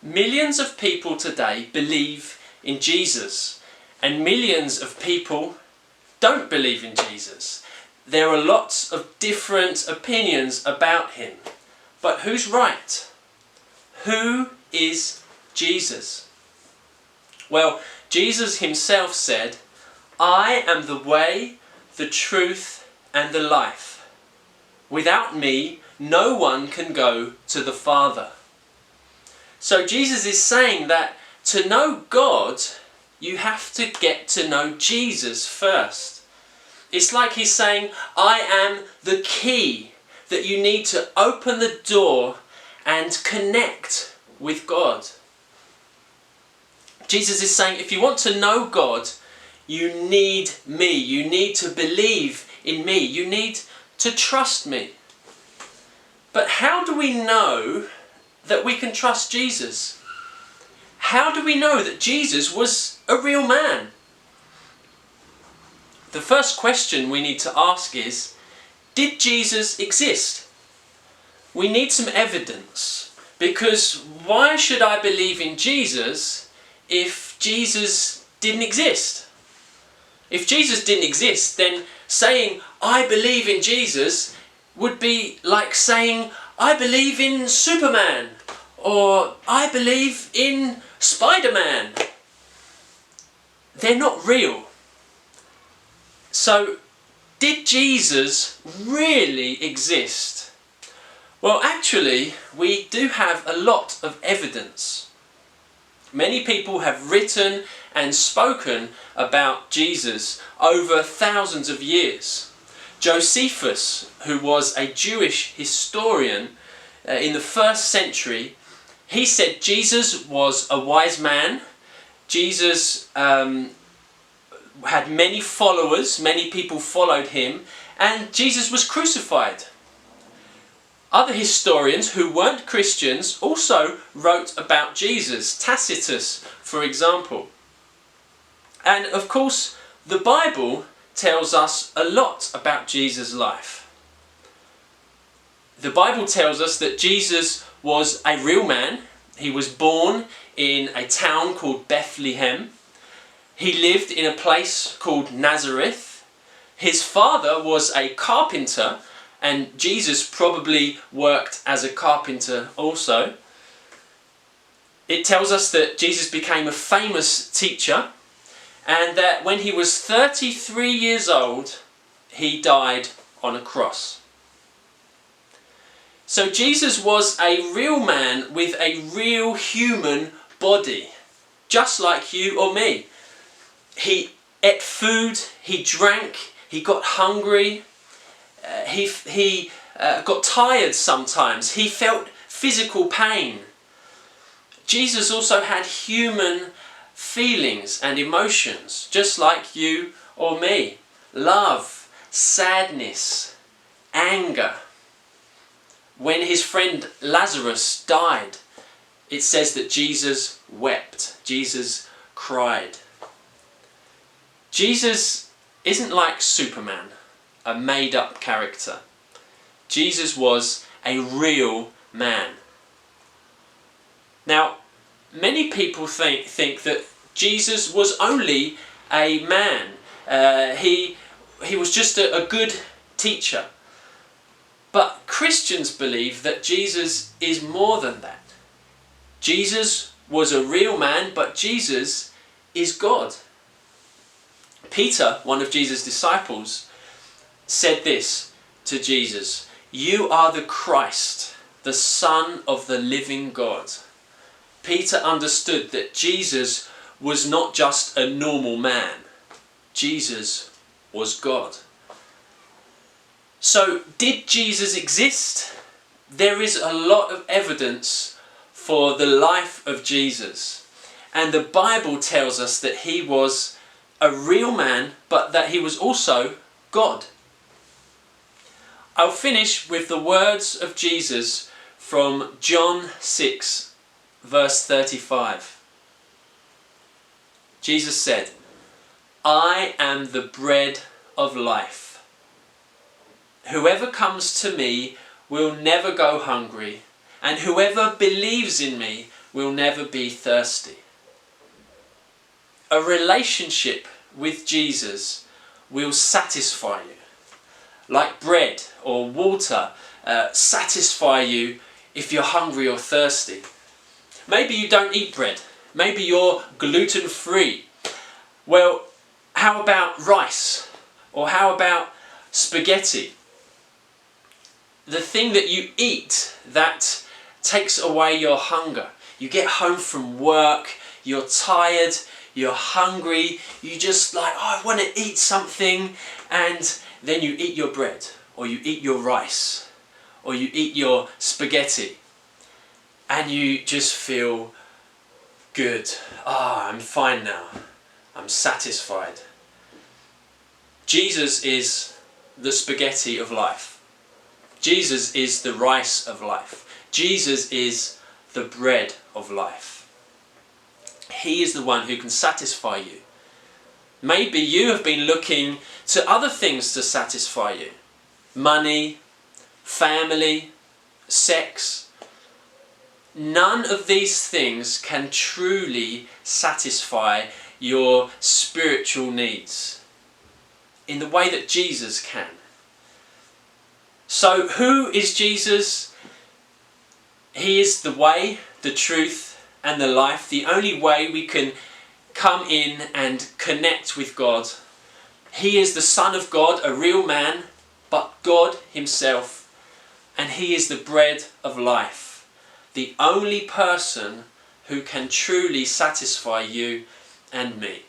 Millions of people today believe in Jesus, and millions of people don't believe in Jesus. There are lots of different opinions about him. But who's right? Who is Jesus? Well, Jesus himself said, "I am the way, the truth, and the life. Without me, no one can go to the Father." So Jesus is saying that to know God, you have to get to know Jesus first. It's like he's saying, I am the key that you need to open the door and connect with God. Jesus is saying, if you want to know God, you need me. You need to believe in me. You need to trust me. But how do we know that we can trust Jesus? How do we know that Jesus was a real man? The first question we need to ask is, did Jesus exist? We need some evidence, because why should I believe in Jesus if Jesus didn't exist? If Jesus didn't exist, then saying I believe in Jesus would be like saying I believe in Superman or I believe in Spider-Man. They're not real. So, did Jesus really exist? Well, actually, we do have a lot of evidence. Many people have written and spoken about Jesus over thousands of years. Josephus, who was a Jewish historian in the 1st century, he said Jesus was a wise man. Jesus had many followers, many people followed him, and Jesus was crucified. Other historians who weren't Christians also wrote about Jesus, Tacitus, for example. And of course, the Bible tells us a lot about Jesus' life. The Bible tells us that Jesus was a real man. He was born in a town called Bethlehem. He lived in a place called Nazareth. His father was a carpenter, and Jesus probably worked as a carpenter also. It tells us that Jesus became a famous teacher, and that when he was 33 years old, he died on a cross. So Jesus was a real man with a real human body, just like you or me. He ate food, he drank, he got hungry, he got tired sometimes, he felt physical pain. Jesus also had human feelings and emotions, just like you or me. Love, sadness, anger. When his friend Lazarus died, it says that Jesus wept, Jesus cried. Jesus isn't like Superman, a made-up character. Jesus was a real man. Now, many people think that Jesus was only a man. He was just a good teacher. But Christians believe that Jesus is more than that. Jesus was a real man, but Jesus is God. Peter, one of Jesus' disciples, said this to Jesus, "You are the Christ, the Son of the living God." Peter understood that Jesus was not just a normal man. Jesus was God. So, did Jesus exist? There is a lot of evidence for the life of Jesus. And the Bible tells us that he was a real man, but that he was also God. I'll finish with the words of Jesus from John 6, verse 35. Jesus said, "I am the bread of life. Whoever comes to me will never go hungry, and whoever believes in me will never be thirsty. A relationship with Jesus will satisfy you. Like bread or water satisfy you if you're hungry or thirsty. Maybe you don't eat bread. Maybe you're gluten-free. Well, how about rice? Or how about spaghetti? The thing that you eat that takes away your hunger. You get home from work, you're tired, you're hungry, you just like, oh, I want to eat something, and then you eat your bread, or you eat your rice, or you eat your spaghetti, and you just feel good. Ah, I'm fine now. I'm satisfied. Jesus is the spaghetti of life. Jesus is the rice of life. Jesus is the bread of life. He is the one who can satisfy you. Maybe you have been looking to other things to satisfy you. Money, family, sex. None of these things can truly satisfy your spiritual needs in the way that Jesus can. So who is Jesus? He is the way, the truth, and the life. The only way we can come in and connect with God. He is the Son of God, a real man, but God himself. And he is the bread of life. The only person who can truly satisfy you and me.